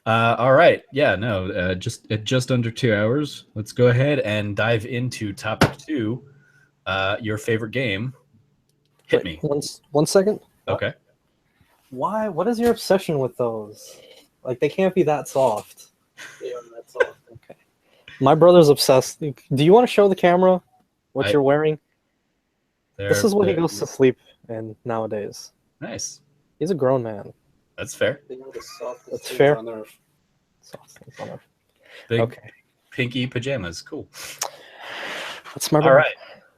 All right. Yeah, no, just at just under 2 hours. Let's go ahead and dive into topic two. Your favorite game. Hit Wait, me. one second. What? Okay. Why? What is your obsession with those? Like, they can't be that soft. They are that soft. Okay. My brother's obsessed. Do you want to show the camera what I- you're wearing? This is what he They're goes to sleep in nowadays. nice. He's a grown man. That's fair. They are the softest That's things fair. on earth. Soft things on earth. Big Okay. pinky pajamas. Cool. That's my All brother. right.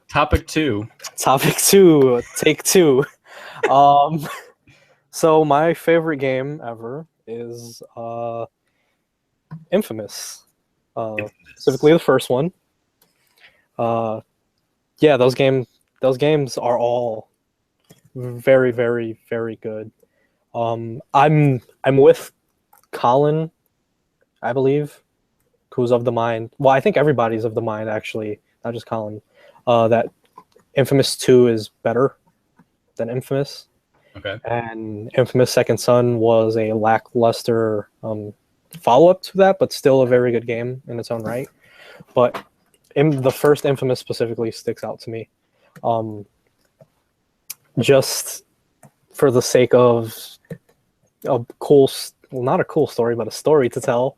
Topic two. Topic two. Take two. Um, so my favorite game ever is inFamous. Specifically the first one. Yeah, those games are all very, very, very good. I'm with Colin, I believe, who's of the mind. Well, I think everybody's of the mind, actually, not just Colin. That inFamous 2 is better than inFamous. Okay. And inFamous Second Son was a lackluster follow-up to that, but still a very good game in its own right. But the first inFamous specifically sticks out to me. Just for the sake of a cool, well, not a cool story, but a story to tell.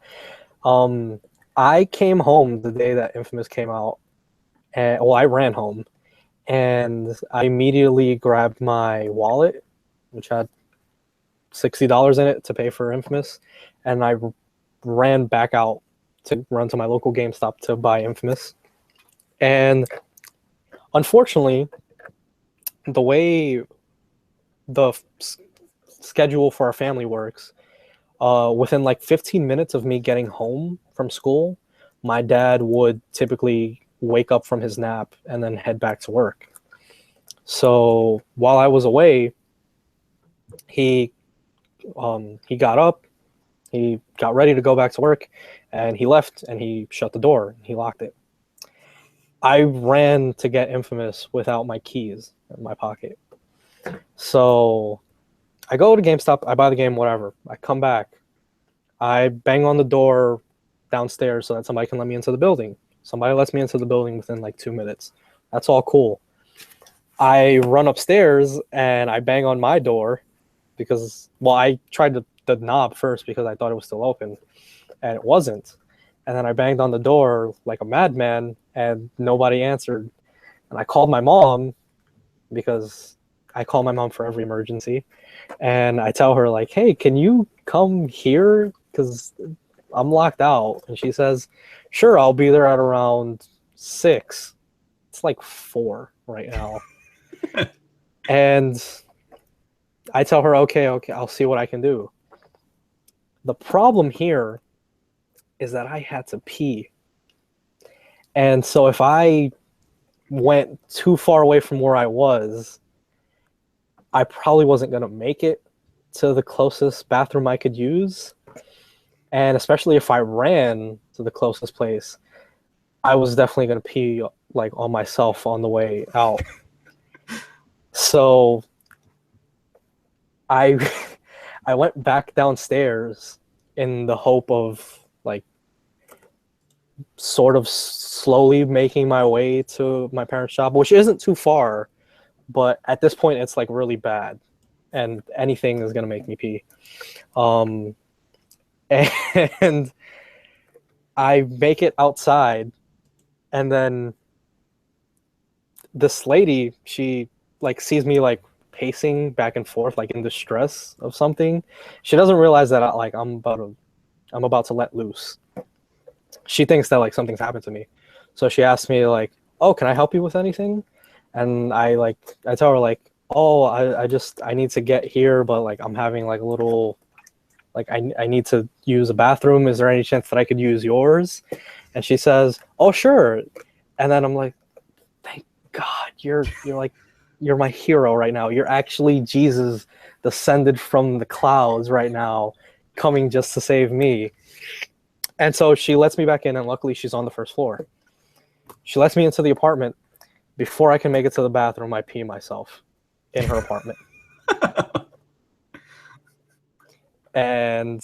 I came home the day that inFamous came out, and I ran home, and I immediately grabbed my wallet, which had $60 in it to pay for inFamous, and I ran back out to run to my local GameStop to buy inFamous. And unfortunately, the way the schedule for our family works, within like 15 minutes of me getting home from school, my dad would typically wake up from his nap and then head back to work. So while I was away, he got up, he got ready to go back to work, and he left and he shut the door, he locked it. I ran to get inFamous without my keys in my pocket. So I go to GameStop, I buy the game, whatever. I come back. I bang on the door downstairs so that somebody can let me into the building. Somebody lets me into the building within like 2 minutes. That's all cool. I run upstairs and I bang on my door because, well, I tried the knob first because I thought it was still open, and it wasn't. And then I banged on the door like a madman and nobody answered. And I called my mom, because I call my mom for every emergency. And I tell her, like, hey, can you come here? Because I'm locked out. And she says, sure, I'll be there at around 6. It's like 4 right now. And I tell her, okay, I'll see what I can do. The problem here is that I had to pee. And so if I went too far away from where I was, I probably wasn't going to make it to the closest bathroom I could use. And especially if I ran to the closest place, I was definitely going to pee like on myself on the way out. So I went back downstairs in the hope of like sort of slowly making my way to my parents' shop, which isn't too far, but at this point it's like really bad and anything is going to make me pee. And I make it outside, and then this lady, she like sees me like pacing back and forth like in distress of something. She doesn't realize that I'm about to let loose. She thinks that like something's happened to me. So she asks me like, oh, can I help you with anything? And I tell her like, oh, I need to get here, but like I'm having like a little, like I need to use a bathroom. Is there any chance that I could use yours? And she says, oh, sure. And then I'm like, thank God, you're my hero right now. You're actually Jesus descended from the clouds right now, coming just to save me. And so she lets me back in, and luckily she's on the first floor. She lets me into the apartment. Before I can make it to the bathroom, I pee myself in her apartment. And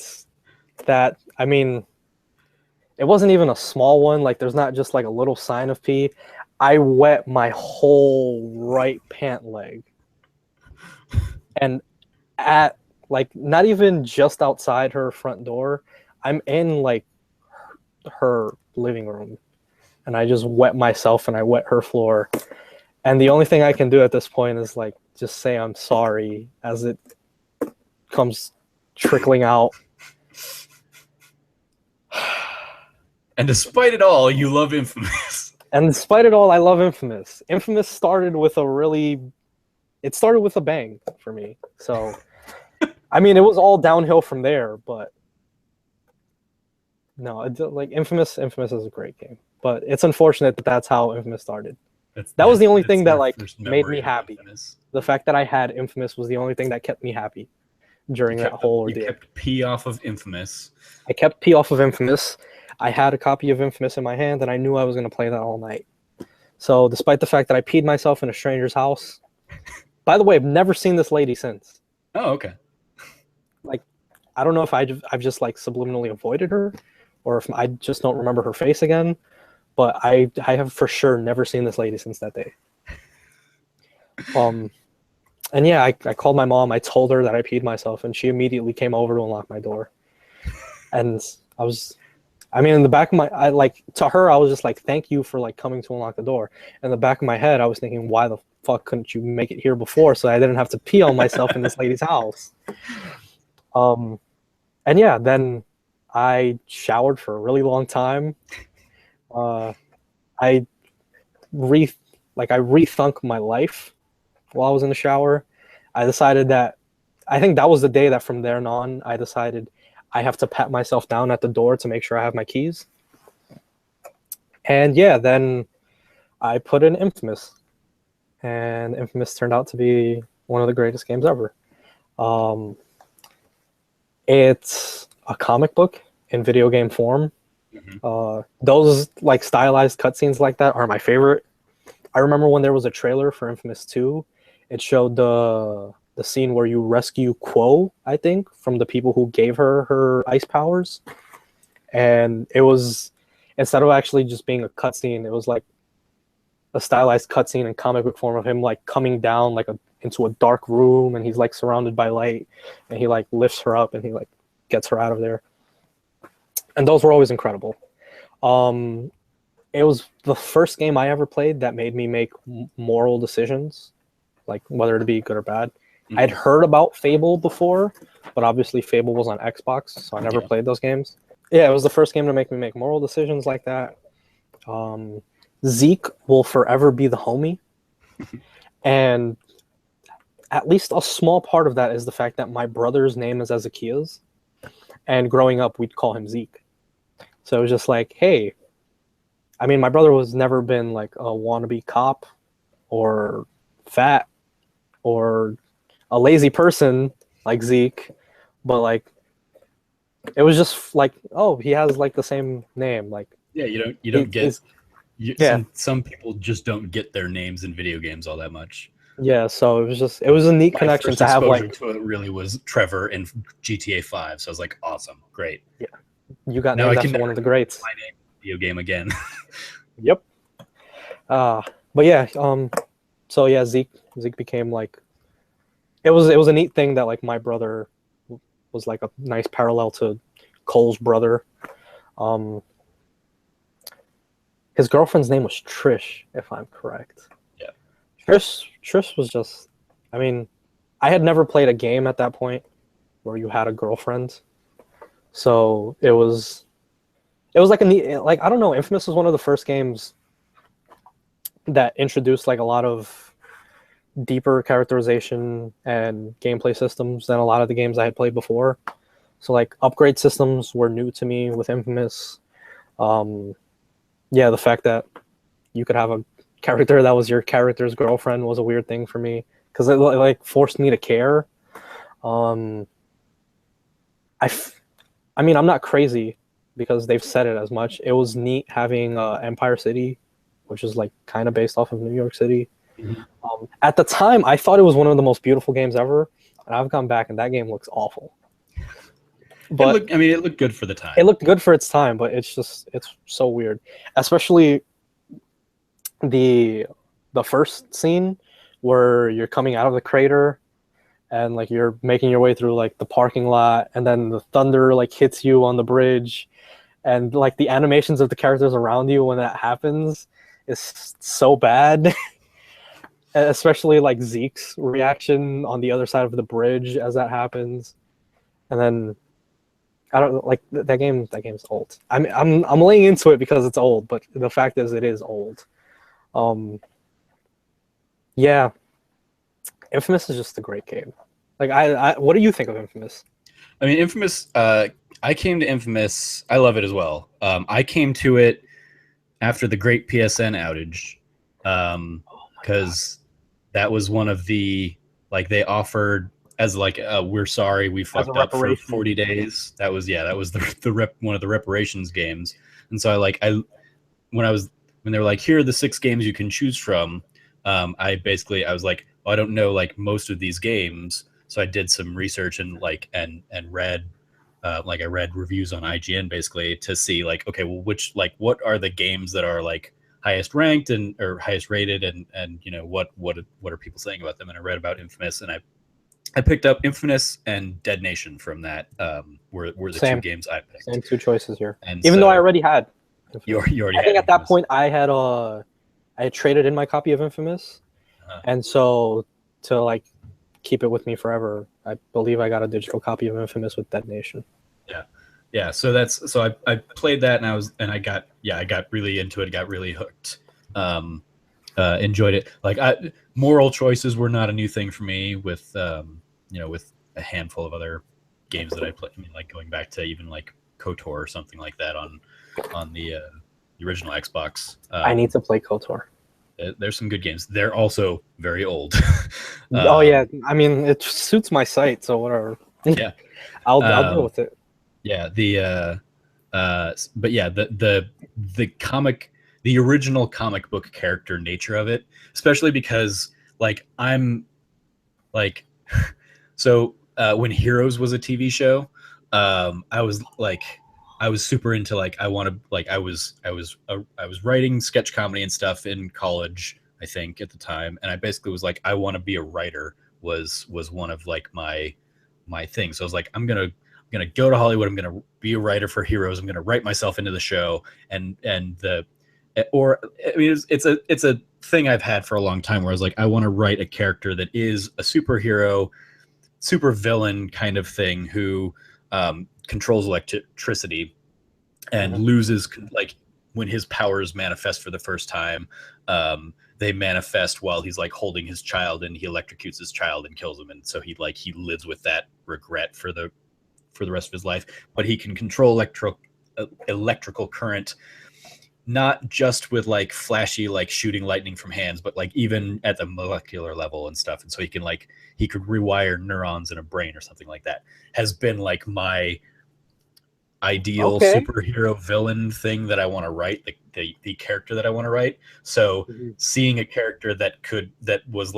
that, I mean, it wasn't even a small one. Like, there's not just like a little sign of pee. I wet my whole right pant leg. And at, like, not even just outside her front door, I'm in, like, her living room. And I just wet myself and I wet her floor. And the only thing I can do at this point is, like, just say I'm sorry as it comes trickling out. And despite it all, you love inFamous. And despite it all, I love inFamous. inFamous started with a bang for me. So, I mean, it was all downhill from there, but no, like inFamous is a great game. But it's unfortunate that that's how inFamous started. That was the only thing that, like, made me happy. The fact that I had inFamous was the only thing that kept me happy during that whole ordeal. You kept P off of inFamous. I kept P off of inFamous. I had a copy of inFamous in my hand, and I knew I was going to play that all night. So, despite the fact that I peed myself in a stranger's house, by the way, I've never seen this lady since. Oh, okay. Like, I don't know if I've just like subliminally avoided her, or if I just don't remember her face again. But I have for sure never seen this lady since that day. And yeah, I called my mom. I told her that I peed myself, and she immediately came over to unlock my door. And in the back of to her, I was just like, thank you for, like, coming to unlock the door. In the back of my head, I was thinking, why the fuck couldn't you make it here before so I didn't have to pee on myself in this lady's house? And yeah, then I showered for a really long time. I rethunk my life while I was in the shower. I think that was the day that from there on I decided I have to pat myself down at the door to make sure I have my keys. And yeah, then I put in inFamous, and inFamous turned out to be one of the greatest games ever. It's a comic book in video game form. Mm-hmm. Those, like, stylized cutscenes like that are my favorite. I remember when there was a trailer for inFamous 2, it showed the scene where you rescue Quo, I think, from the people who gave her ice powers. And it was, instead of actually just being a cutscene, it was like a stylized cutscene in comic book form of him, like, coming down into a dark room, and he's, like, surrounded by light, and he, like, lifts her up and he, like, gets her out of there. And those were always incredible. It was the first game I ever played that made me make moral decisions, like whether to be good or bad. Mm-hmm. I'd heard about Fable before, but obviously Fable was on Xbox, so I never played those games. Yeah, it was the first game to make me make moral decisions like that. Zeke will forever be the homie. And at least a small part of that is the fact that my brother's name is Ezekiel's. And growing up, we'd call him Zeke. So it was just like, hey, I mean, my brother was never been like a wannabe cop or fat or a lazy person like Zeke, but, like, it was just like, oh, he has, like, the same name. Like, yeah, you don't get some people just don't get their names in video games all that much. Yeah, so it was a neat connection to have, like, to it really was Trevor in GTA 5. So I was like, awesome, great. Yeah, you got named after one of the greats. My name video game again. Yep. But yeah, so yeah, Zeke became, like, it was a neat thing that, like, my brother was, like, a nice parallel to Cole's brother. His girlfriend's name was Trish, if I'm correct. Yeah. Trish was just, I mean, I had never played a game at that point where you had a girlfriend. So it was like a neat, like, I don't know, inFamous was one of the first games that introduced, like, a lot of deeper characterization and gameplay systems than a lot of the games I had played before. So, like, upgrade systems were new to me with inFamous. Yeah, the fact that you could have a character that was your character's girlfriend was a weird thing for me because it, like, forced me to care. I mean, I'm not crazy because they've said it as much. It was neat having Empire City, which is, like, kind of based off of New York City. Mm-hmm. At the time, I thought it was one of the most beautiful games ever, and I've gone back and that game looks awful. But it looked good for the time. it looked good for its time, but it's so weird, especially the first scene where you're coming out of the crater and like you're making your way through like the parking lot, and then the thunder like hits you on the bridge, and like the animations of the characters around you when that happens is so bad. Especially like Zeke's reaction on the other side of the bridge as that happens, and then I don't like that game. That game's old. I'm laying into it because it's old, but the fact is it is old. Yeah, Infamous is just a great game. Like what do you think of Infamous? I mean, Infamous. I came to Infamous. I love it as well. I came to it after the great PSN outage, because that was one of the they offered as we're sorry we fucked up for 40 days. That was one of the reparations games. And so when they were like, here are the 6 games you can choose from, I was like, I don't know most of these games. So I did some research and read I read reviews on IGN basically to see okay, well, what are the games that are highest ranked or highest rated, and what are people saying about them. And I read about Infamous, and I picked up Infamous and Dead Nation from that. Were the 2 games I picked. Same 2 choices here. And even though I already had Infamous. You already I think had at that point I had traded in my copy of Infamous, and so to keep it with me forever, I believe I got a digital copy of Infamous with Dead Nation. Yeah. So I played that, and I got really into it, got really hooked. Enjoyed it. Moral choices were not a new thing for me with with a handful of other games that I played. I mean, going back to even KOTOR or something like that on the original Xbox. I need to play KOTOR. There's some good games. They're also very old. Oh yeah, I mean it suits my site, so whatever. Yeah, I'll deal with it. Yeah, but yeah, the comic, the original comic book character nature of it, especially because I'm so when Heroes was a TV show, I was super into I was writing sketch comedy and stuff in college, I think at the time, and I basically was I want to be a writer was one of my things. So I was I'm gonna go to Hollywood. I'm gonna be a writer for Heroes. I'm gonna write myself into the show, I mean it's a thing I've had for a long time where I was I want to write a character that is a superhero, super villain kind of thing who controls electricity and loses when his powers manifest for the first time. They manifest while he's holding his child, and he electrocutes his child and kills him, and so he lives with that regret for the rest of his life. But he can control electrical current, not just with flashy shooting lightning from hands, but even at the molecular level and stuff. And so he could rewire neurons in a brain or something like that. Has been my ideal superhero villain thing that I want to write, the character that I want to write. So seeing a character that was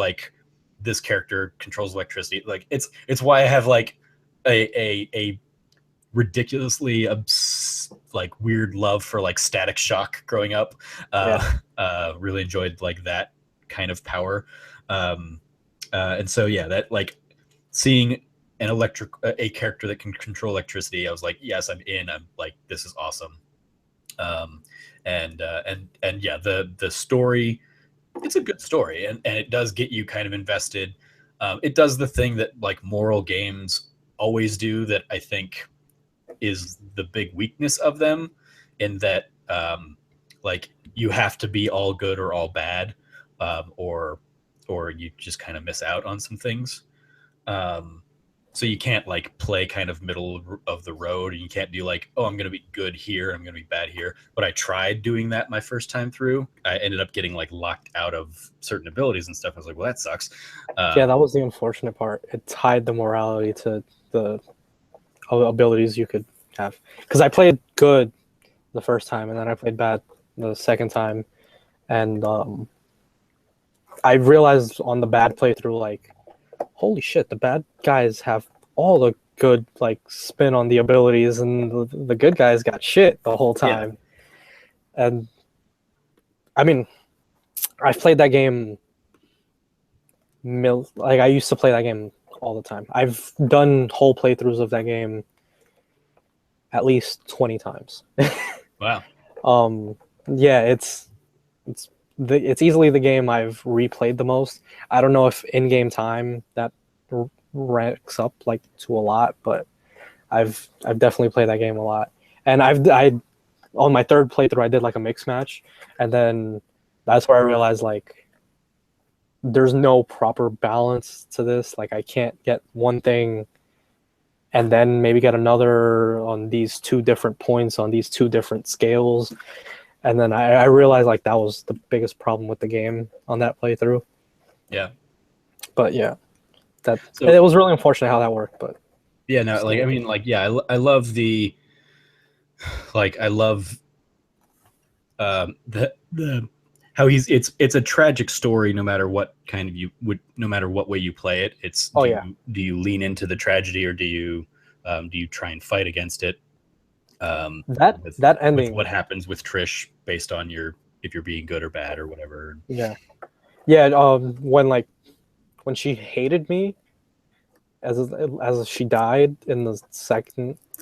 this character controls electricity, it's why I have a ridiculously weird love for Static Shock growing up. Really enjoyed that kind of power. And so yeah, that seeing a character that can control electricity, I was yes, I'm in. I'm this is awesome. And yeah, the story, it's a good story, and it does get you kind of invested. It does the thing that moral games always do, that I think is the big weakness of them, in that you have to be all good or all bad, or you just kind of miss out on some things. So you can't play kind of middle of the road, and you can't do oh, I'm going to be good here, I'm going to be bad here. But I tried doing that my first time through. I ended up getting locked out of certain abilities and stuff. I was well, that sucks. Yeah, that was the unfortunate part. It tied the morality to the abilities you could have. Because I played good the first time, and then I played bad the second time, and I realized on the bad playthrough holy shit, the bad guys have all the good like spin on the abilities, and the good guys got shit the whole time. And I mean, I've played that game. Like I used to play that game all the time. I've done whole playthroughs of that game at least 20 times. Wow. Yeah, it's easily the game I've replayed the most. I don't know if in-game time that ranks up like to a lot, but I've definitely played that game a lot. And I on my third playthrough I did like a mix match, and then that's where I realized like there's no proper balance to this. Like I can't get one thing and then maybe get another on these two different points on these two different scales. And then I realized like that was the biggest problem with the game on that playthrough. Yeah. But yeah, it was really unfortunate how that worked. But yeah, no, like I mean, like yeah, I love the like I love the how it's a tragic story no matter what kind of no matter what way you play it. It's do you lean into the tragedy or do you try and fight against it? That ending with what happens with Trish based on if you're being good or bad or whatever. Yeah. When she hated me as she died in the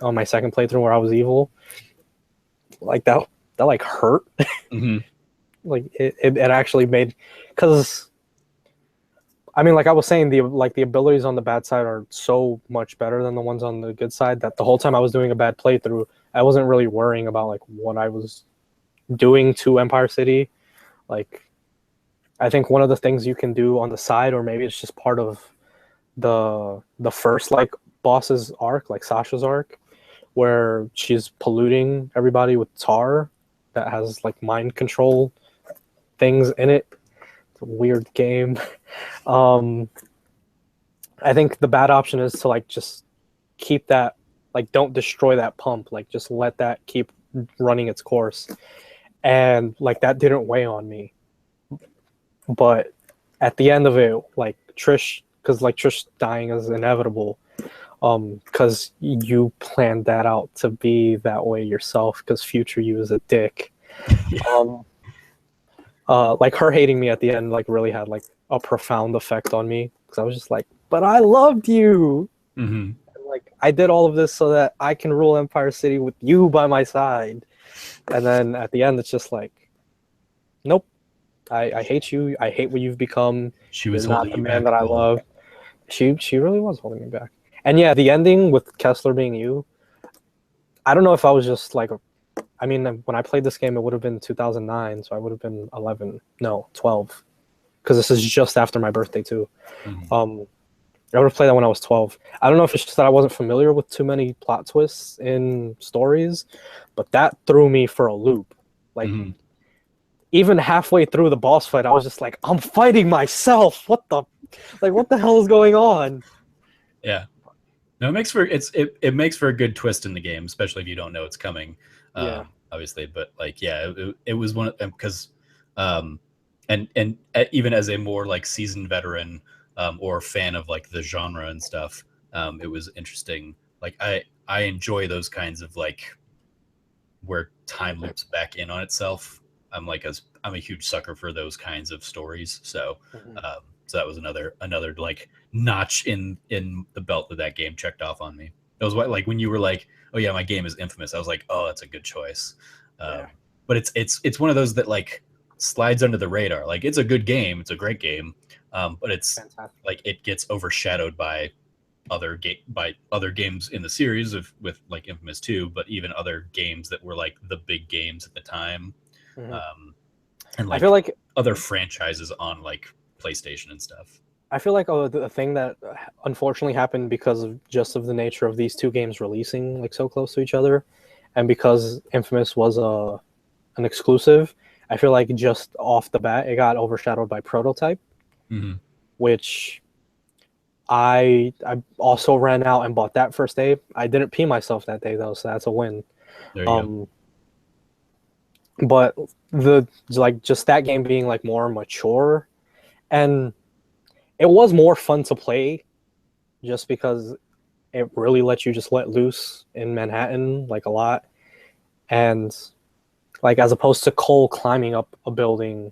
my second playthrough where I was evil, like that like hurt. Mm-hmm. Like it actually made, because I mean, like I was saying, the abilities on the bad side are so much better than the ones on the good side that the whole time I was doing a bad playthrough, I wasn't really worrying about like what I was doing to Empire City. Like I think one of the things you can do on the side, or maybe it's just part of the first like boss's arc, like Sasha's arc, where she's polluting everybody with tar that has like mind control things in it. It's a weird game. I think the bad option is to like just keep that, like don't destroy that pump, like just let that keep running its course. And like that didn't weigh on me. But at the end of it, like Trish, because like Trish dying is inevitable, because you planned that out to be that way yourself, because future you is a dick. Yeah. Like her hating me at the end like really had like a profound effect on me, because I was just like, but I loved you. Mm-hmm. Like I did all of this so that I can rule Empire City with you by my side. And then at the end it's just like, nope, I hate you. I hate what you've become. She was You're not the man back that I love. She really was holding me back. And yeah, the ending with Kessler being you, I don't know if I was just like, I mean, when I played this game, it would have been 2009, so I would have been 11, no, 12, because this is just after my birthday too. Mm-hmm. I would have played that when I was 12. I don't know if it's just that I wasn't familiar with too many plot twists in stories, but that threw me for a loop. Like, mm-hmm. Even halfway through the boss fight, I was just like, I'm fighting myself. What the hell is going on? Yeah. No, it makes for it makes for a good twist in the game, especially if you don't know it's coming. Yeah. Obviously, but like, yeah, it was one of them because, and even as a more like seasoned veteran, or fan of like the genre and stuff, it was interesting. Like I enjoy those kinds of like where time loops back in on itself. I'm a huge sucker for those kinds of stories. So, so that was another like notch in the belt that game checked off on me. It was what, like when you were like, oh yeah, my game is infamous. I was like, oh, that's a good choice. But it's one of those that like slides under the radar. Like it's a good game. It's a great game. But it's fantastic. Like it gets overshadowed by other games in the series with like Infamous 2, but even other games that were like the big games at the time. And like I feel like other franchises on like PlayStation and stuff. I feel like the thing that unfortunately happened because of the nature of these two games releasing like so close to each other, and because Infamous was an exclusive, I feel like just off the bat it got overshadowed by Prototype, which I also ran out and bought that first day. I didn't pee myself that day though, so that's a win. There you go. But just that game being like more mature, and it was more fun to play just because it really lets you just let loose in Manhattan, like a lot. And like as opposed to Cole climbing up a building,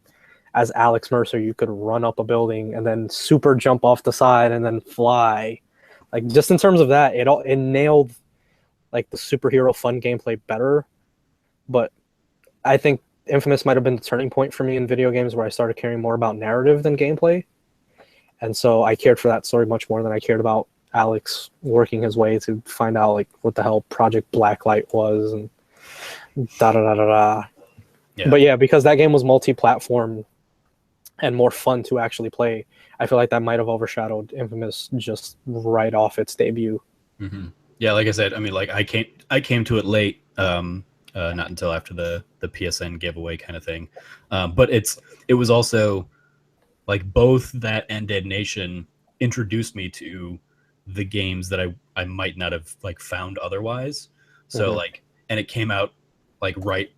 as Alex Mercer, you could run up a building and then super jump off the side and then fly. Like just in terms of that, it nailed like the superhero fun gameplay better. But I think Infamous might have been the turning point for me in video games where I started caring more about narrative than gameplay. And so I cared for that story much more than I cared about Alex working his way to find out like what the hell Project Blacklight was and da da da da da. Yeah. But yeah, because that game was multi-platform and more fun to actually play, I feel like that might have overshadowed Infamous just right off its debut. Mm-hmm. Yeah, like I said, I mean, like I came to it late, not until after the PSN giveaway kind of thing, but it was also like both that and Dead Nation introduced me to the games that I might not have like found otherwise. So like, and it came out like right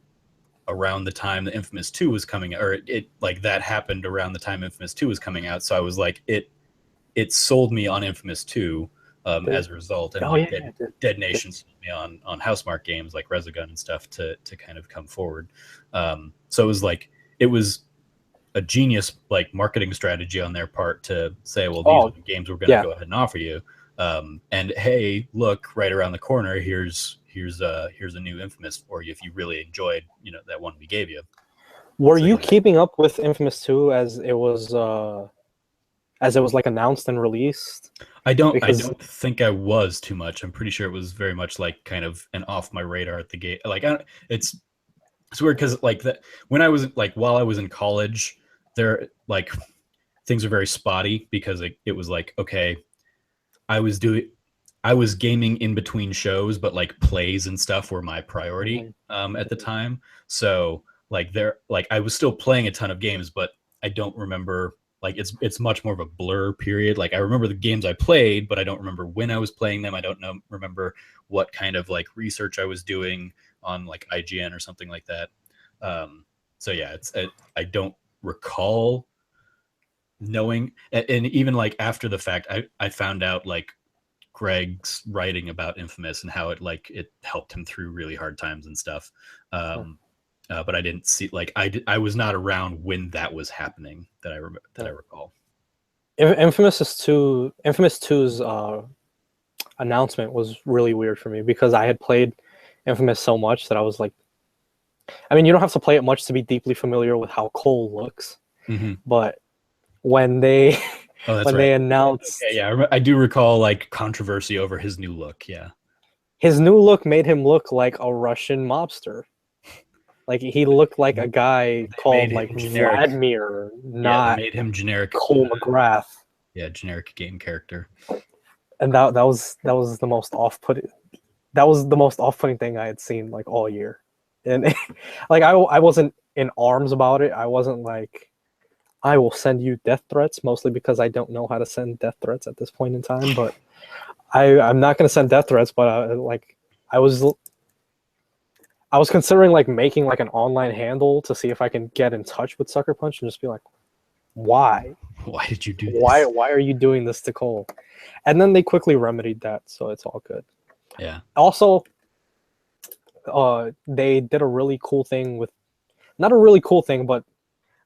around the time that Infamous 2 was coming out, or it like that happened around the time Infamous 2 was coming out. So I was like, it sold me on Infamous 2 as a result, and like Dead Nation sold me on Housemarque games like Resogun and stuff to kind of come forward. So it was like it was a genius like marketing strategy on their part to say, well, these are the games we're going to go ahead and offer you. And hey, look, right around the corner, here's a new Infamous for you if you really enjoyed, that one we gave you. Were you keeping up with Infamous 2 as it was like announced and released? I don't think I was too much. I'm pretty sure it was very much like kind of an off my radar at the gate. Like it's weird because like that when I was like while I was in college, there like things were very spotty because it was like, okay, I was gaming in between shows, but like plays and stuff were my priority at the time. So like I was still playing a ton of games, but I don't remember, like it's much more of a blur period. Like I remember the games I played, but I don't remember when I was playing them. I don't remember what kind of like research I was doing on like IGN or something like that. So yeah, I don't recall knowing, and even like after the fact, I found out like Greg's writing about Infamous and how it helped him through really hard times and stuff. But I didn't see, like I was not around when that was happening that I recall. Infamous 2's announcement was really weird for me because I had played Infamous so much that I was like, I mean, you don't have to play it much to be deeply familiar with how Cole looks, but when they they announced, I do recall like controversy over his new look. Yeah, his new look made him look like a Russian mobster. Like he looked like a guy called like Vladimir, not made him generic Cole McGrath. Yeah, generic game character. And that was the most off-putting. That was the most off-putting thing I had seen like all year. And like I wasn't in arms about it. I wasn't like, I will send you death threats, mostly because I don't know how to send death threats at this point in time. But I'm not going to send death threats. But I was considering like making like an online handle to see if I can get in touch with Sucker Punch and just be like, why? Why did you do this? Why are you doing this to Cole? And then they quickly remedied that, so it's all good. Yeah. Also, they did a really cool thing with, not a really cool thing, but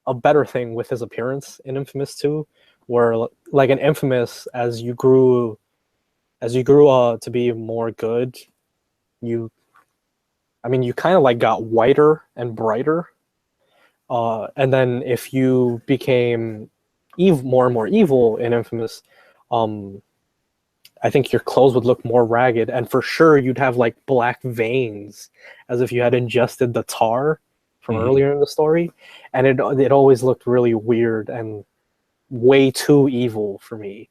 a better thing with his appearance in Infamous 2, where like in Infamous, as you grew to be more good, you kind of like got whiter and brighter. And then if you became more and more evil in Infamous, I think your clothes would look more ragged, and for sure you'd have like black veins, as if you had ingested the tar from earlier in the story, and it always looked really weird and way too evil for me.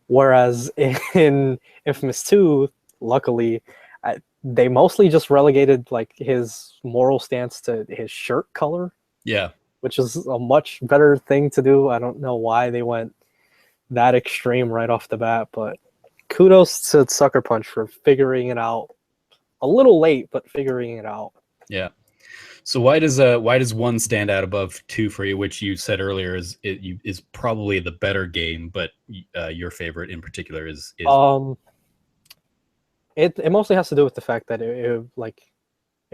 Whereas in Infamous 2, luckily, they mostly just relegated like his moral stance to his shirt color. Yeah, which is a much better thing to do. I don't know why they went that extreme right off the bat, but kudos to Sucker Punch for figuring it out a little late, but figuring it out. Yeah. So why does one stand out above two for you, which you said earlier is probably the better game, but your favorite in particular is Um, it mostly has to do with the fact that it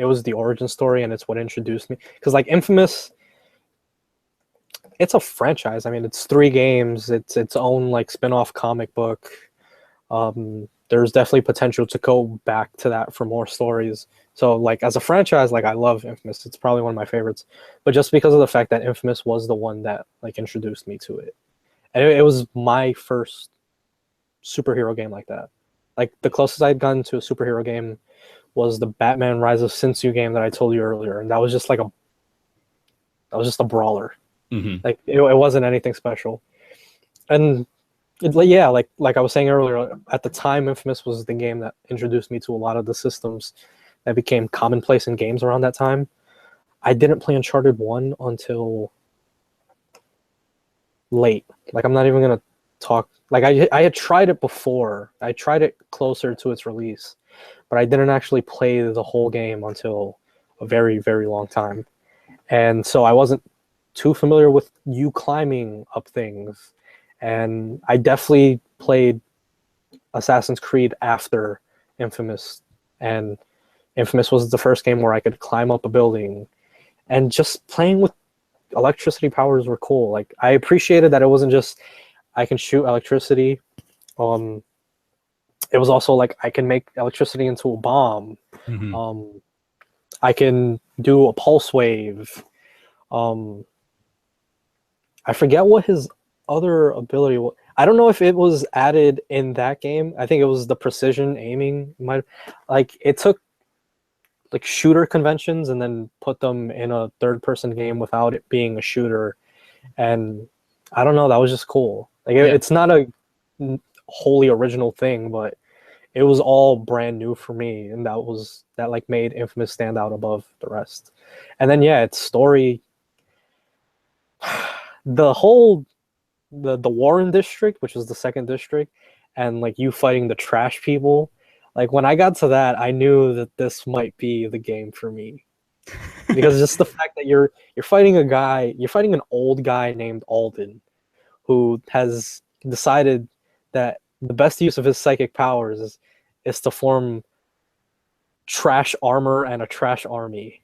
was the origin story and it's what introduced me. Because like Infamous, it's a franchise. I mean, it's 3 games. It's its own like spin-off comic book. There's definitely potential to go back to that for more stories. So like as a franchise, like I love Infamous. It's probably one of my favorites. But just because of the fact that Infamous was the one that like introduced me to it. And it was my first superhero game like that. Like the closest I'd gotten to a superhero game was the Batman Rise of Sinsu game that I told you earlier, and that was just a brawler. Mhm. Like it wasn't anything special. And like I was saying earlier, at the time, Infamous was the game that introduced me to a lot of the systems that became commonplace in games around that time. I didn't play Uncharted 1 until late. Like I'm not even gonna talk. Like I had tried it before. I tried it closer to its release, but I didn't actually play the whole game until a very, very long time. And so I wasn't too familiar with you climbing up things. And I definitely played Assassin's Creed after Infamous. And Infamous was the first game where I could climb up a building. And just playing with electricity powers were cool. Like I appreciated that it wasn't just I can shoot electricity. It was also like I can make electricity into a bomb. Mhm. I can do a pulse wave. Um, I forget what his other ability was. I don't know if it was added in that game. I think it was the precision aiming. Like it took like shooter conventions and then put them in a third-person game without it being a shooter. And I don't know, that was just cool. Like Yeah. it's not a wholly original thing, but it was all brand new for me, and that like made Infamous stand out above the rest. And then yeah, its story, the whole the Warren district, which was the second district, and like you fighting the trash people. Like when I got to that, I knew that this might be the game for me. Because just the fact that you're fighting you're fighting an old guy named Alden who has decided that the best use of his psychic powers is to form trash armor and a trash army.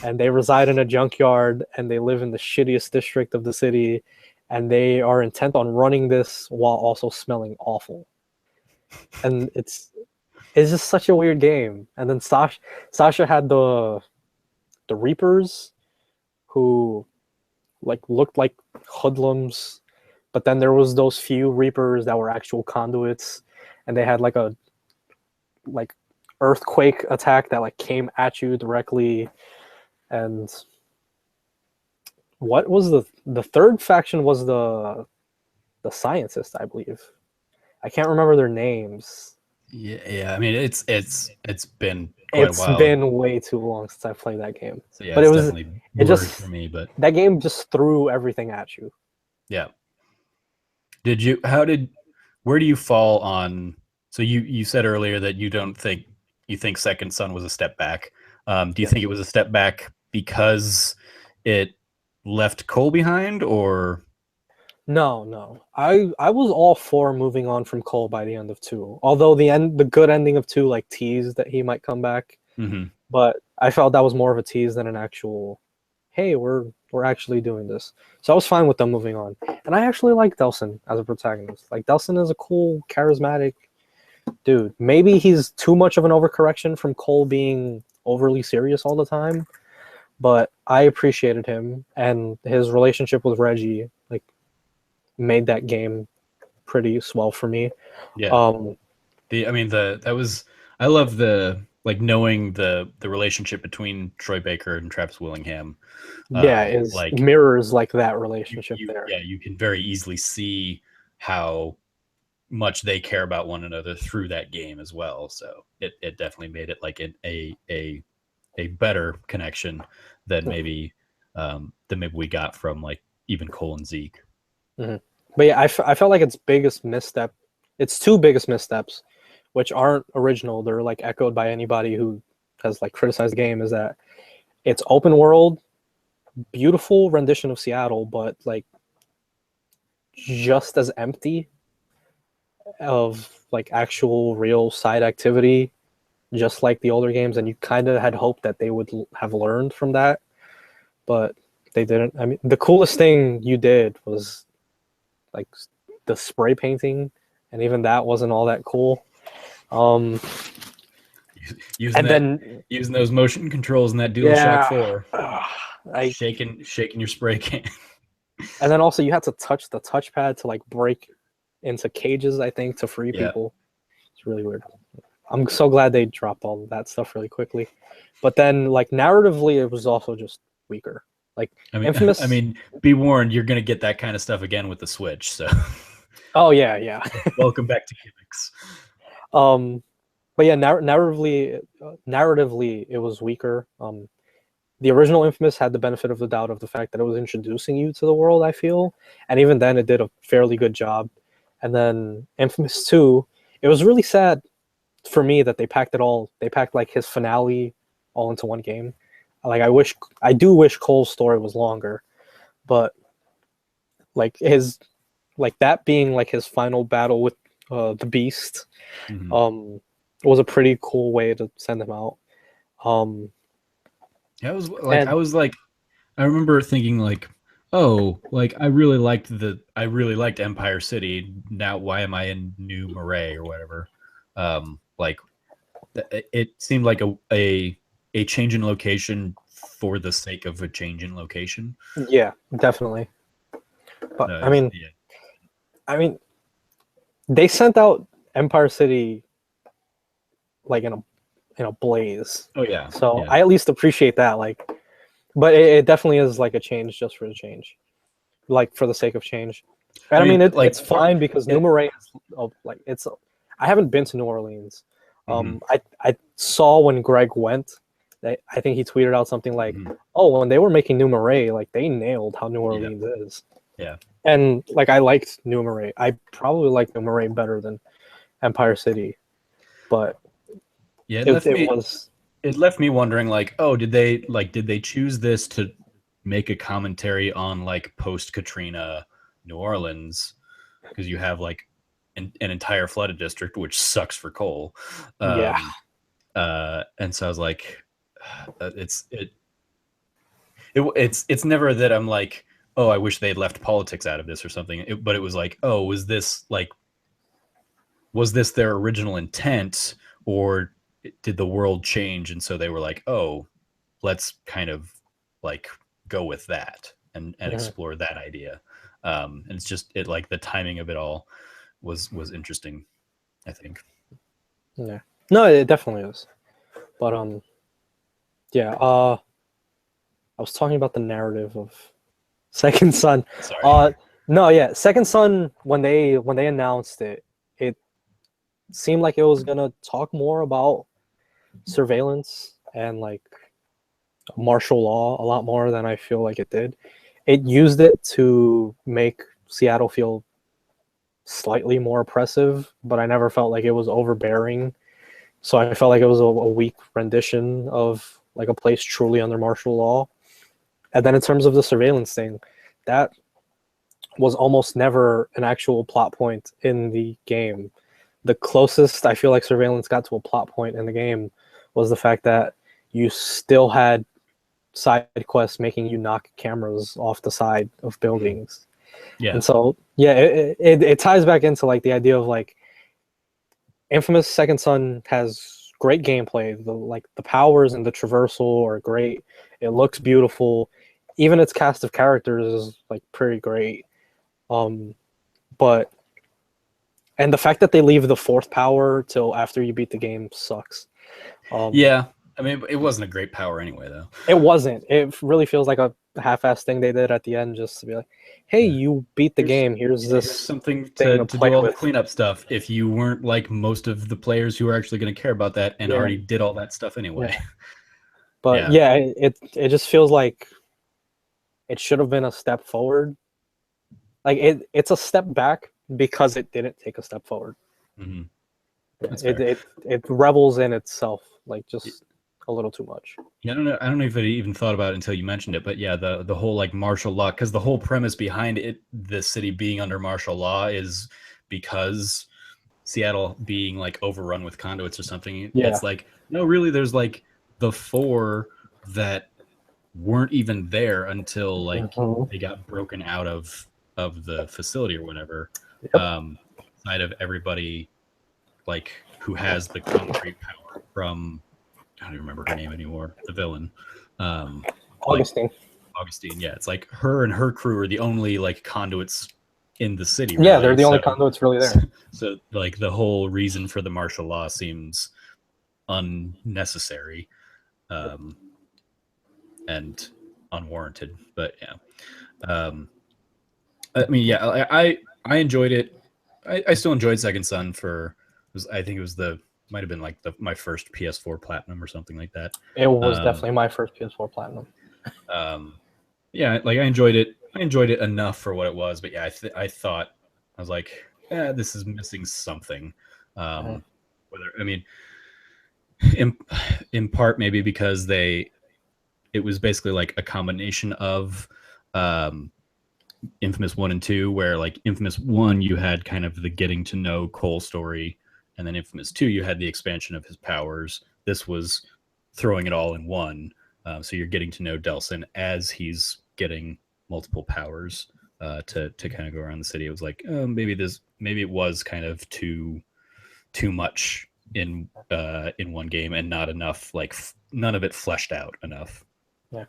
And they reside in a junkyard and they live in the shittiest district of the city, and they are intent on running this while also smelling awful. And it's just such a weird game. And then Sasha had the Reapers who like looked like hoodlums, but then there was those few Reapers that were actual conduits, and they had like a like earthquake attack that like came at you directly. And what was the third faction was the scientists, I believe. I can't remember their names. Yeah. I mean, it's been quite a It's while. been way too long since I played that game. So yeah, But it's definitely it blurred just for me. But that game just threw everything at you. yeah, did you? How did? Where do you fall on? So you said earlier that you think Second Son was a step back. Do you Yeah. think it was a step back because it left Cole behind, or? No. I was all for moving on from Cole by the end of 2. Although the good ending of 2 like teased that he might come back, Mhm. but I felt that was more of a tease than an actual hey, we're actually doing this. So I was fine with them moving on. And I actually like Delsin as a protagonist. Like Delsin is a cool, charismatic dude. Maybe he's too much of an overcorrection from Cole being overly serious all the time, but I appreciated him, and his relationship with Reggie like made that game pretty swell for me. Yeah. Um, I mean that was I love the like knowing the relationship between Troy Baker and Travis Willingham. yeah, is Like mirrors like that relationship there. you can very easily see how much they care about one another through that game as well. So it definitely made it like a better connection than maybe we got from like even Cole and Zeke. Mm-hmm. But yeah, I felt like its 2 biggest missteps, which aren't original, they're like echoed by anybody who has like criticized the game, is that it's open world, beautiful rendition of Seattle, but like just as empty of like actual real side activity, just like the older games. And you kind of had hoped that they would have learned from that, but they didn't. I mean, the coolest thing you did was like the spray painting, and even that wasn't all that cool. Using those motion controls in that DualShock 4, shaking your spray can. And then also you had to touch the touchpad to like break into cages, I think, to free people. It's really weird. I'm so glad they dropped all of that stuff really quickly. But then, like, narratively, it was also just weaker. Like, I mean, be warned, you're gonna get that kind of stuff again with the Switch. So. Oh yeah. Welcome back to gimmicks. But yeah, narratively, it was weaker. The original inFamous had the benefit of the doubt of the fact that it was introducing you to the world, I feel, and even then, it did a fairly good job. And then inFamous 2, it was really sad for me that they packed like his finale all into one game. Like I do wish Cole's story was longer, but like that being like his final battle with the Beast, was a pretty cool way to send him out. Yeah, I remember thinking like, oh, like I really liked Empire City. Now why am I in New Marais or whatever? Like it seemed like a change in location for the sake of a change in location. Yeah, definitely. But I mean, they sent out Empire City like in a blaze. Oh yeah. So I at least appreciate that. Like, but it definitely is like a change just for the change, like for the sake of change. And I mean it's fine because New Marais is like it's. I haven't been to New Orleans. I saw when Greg went. I think he tweeted out something like, "Oh, when they were making New Marais, like they nailed how New Orleans is." Yeah. And like I liked New Marais. I probably like New Marais better than Empire City, but yeah, it left me wondering like, oh, did they choose this to make a commentary on like post Katrina New Orleans, because you have like an entire flooded district, which sucks for Cole. And so I was like, it's never that I'm like, oh, I wish they'd left politics out of this or something. But it was like, oh, was this their original intent, or did the world change? And so they were like, oh, let's kind of like go with that and explore that idea. And it's just like the timing of it all was interesting, I think. Yeah. No, it definitely is. But yeah, I was talking about the narrative of Second Son. Sorry. No, yeah, Second Son, when they announced it, it seemed like it was gonna talk more about surveillance and like martial law a lot more than I feel like it did. It used it to make Seattle feel slightly more oppressive, but I never felt like it was overbearing. So I felt like it was a weak rendition of like a place truly under martial law. And then in terms of the surveillance thing, that was almost never an actual plot point in the game. The closest I feel like surveillance got to a plot point in the game was the fact that you still had side quests making you knock cameras off the side of buildings. Yeah. And so, yeah, it ties back into like the idea of like inFamous Second Son has great gameplay. The powers and the traversal are great. It looks beautiful. Even its cast of characters is like pretty great. But and the fact that they leave the fourth power till after you beat the game sucks. Yeah, I mean, it wasn't a great power anyway, though. It wasn't. It really feels like a half-assed thing they did at the end, just to be like, "Hey, you beat the game. Here's this something thing to do all the cleanup stuff." If you weren't like most of the players who are actually going to care about that and already did all that stuff anyway. Yeah. But it just feels like it should have been a step forward. Like it's a step back because it didn't take a step forward. Mm-hmm. It revels in itself, like just a little too much. Yeah, I don't know if I even thought about it until you mentioned it, but yeah, the whole like martial law, because the whole premise behind it, the city being under martial law, is because Seattle being like overrun with conduits or something. Yeah. It's like, no, really, there's like the 4 that weren't even there until like Mhm. they got broken out of the facility or whatever. Yep. Side of everybody like who has the concrete power from, I don't even remember her name anymore, the villain. Like Augustine. Augustine, yeah. It's like her and her crew are the only like conduits in the city, Yeah, really. they're the only So conduits really there. so like the whole reason for the martial law seems unnecessary and unwarranted. But yeah, I mean, yeah, I enjoyed it. I still enjoyed Second Son for, I think it was might have been like my first PS4 Platinum or something like that. It was definitely my first PS4 Platinum. Yeah, like I enjoyed it. I enjoyed it enough for what it was, but yeah, I thought, I was like, this is missing something. Whether, I mean, in part maybe because it was basically like a combination of Infamous 1 and 2, where like Infamous 1 you had kind of the getting to know Cole story, and then Infamous 2 you had the expansion of his powers. This was throwing it all in one. So you're getting to know Delsin as he's getting multiple powers to kind of go around the city. It was like, maybe it was kind of too much in one game and not enough, like none of it fleshed out enough. Yeah,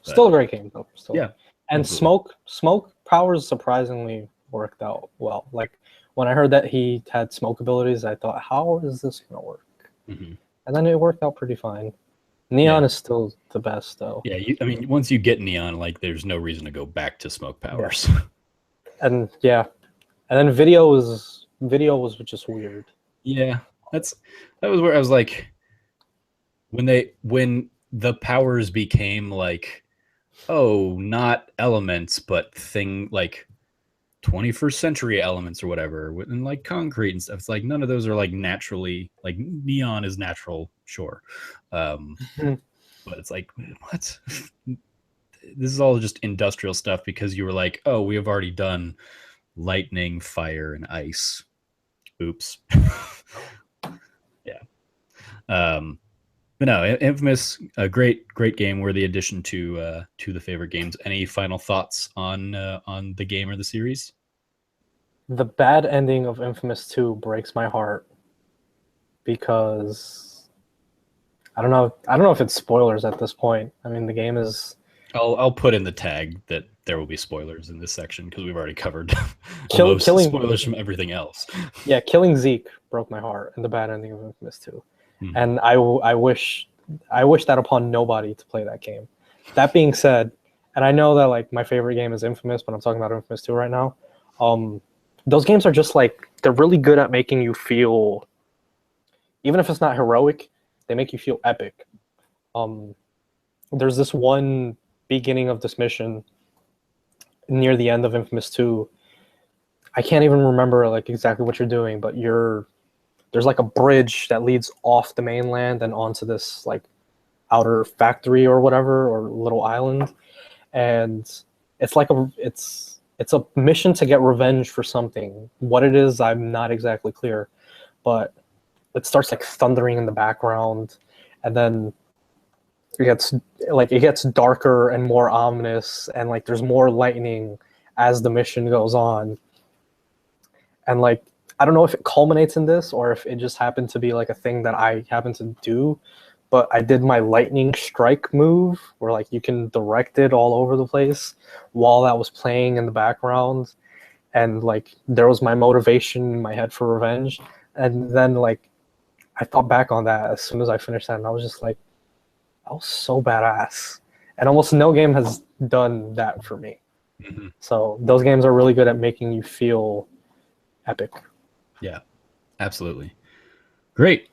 still a great game though. Still. Yeah, and absolutely. smoke powers surprisingly worked out well. Like when I heard that he had smoke abilities, I thought, how is this gonna work? Mm-hmm. And then it worked out pretty fine. Neon is still the best though. Yeah, I mean, once you get Neon, like, there's no reason to go back to smoke powers. Yeah. And then video was just weird. Yeah, that was where I was like, when the powers became like, oh, not elements, but like 21st century elements or whatever, and like concrete and stuff. It's like none of those are like naturally, like Neon is natural, sure, but it's like, what? This is all just industrial stuff because you were like, oh, we have already done lightning, fire, and ice. Oops. Yeah. But no, Infamous, a great game, worthy addition to the favorite games. Any final thoughts on the game or the series? The bad ending of Infamous 2 breaks my heart because I don't know if it's spoilers at this point. I mean, the game is. I'll put in the tag that there will be spoilers in this section because we've already covered killing spoilers from everything else. Yeah, killing Zeke broke my heart, and the bad ending of Infamous 2. Mm-hmm. And I wish that upon nobody to play that game. That being said, and I know that like my favorite game is Infamous, but I'm talking about Infamous 2 right now. Those games are just like, they're really good at making you feel, even if it's not heroic, they make you feel epic. There's this one beginning of this mission near the end of Infamous 2. I can't even remember like exactly what you're doing, but there's like a bridge that leads off the mainland and onto this like outer factory or whatever, or little island, and it's like it's a mission to get revenge for something. What it is, I'm not exactly clear, but it starts like thundering in the background, and then it gets darker and more ominous, and like there's more lightning as the mission goes on, and like I don't know if it culminates in this or if it just happened to be like a thing that I happen to do, but I did my lightning strike move where like you can direct it all over the place while that was playing in the background, and like there was my motivation in my head for revenge. And then like I thought back on that as soon as I finished that, and I was just like, that was so badass. And almost no game has done that for me. Mm-hmm. So those games are really good at making you feel epic. Yeah, absolutely. Great.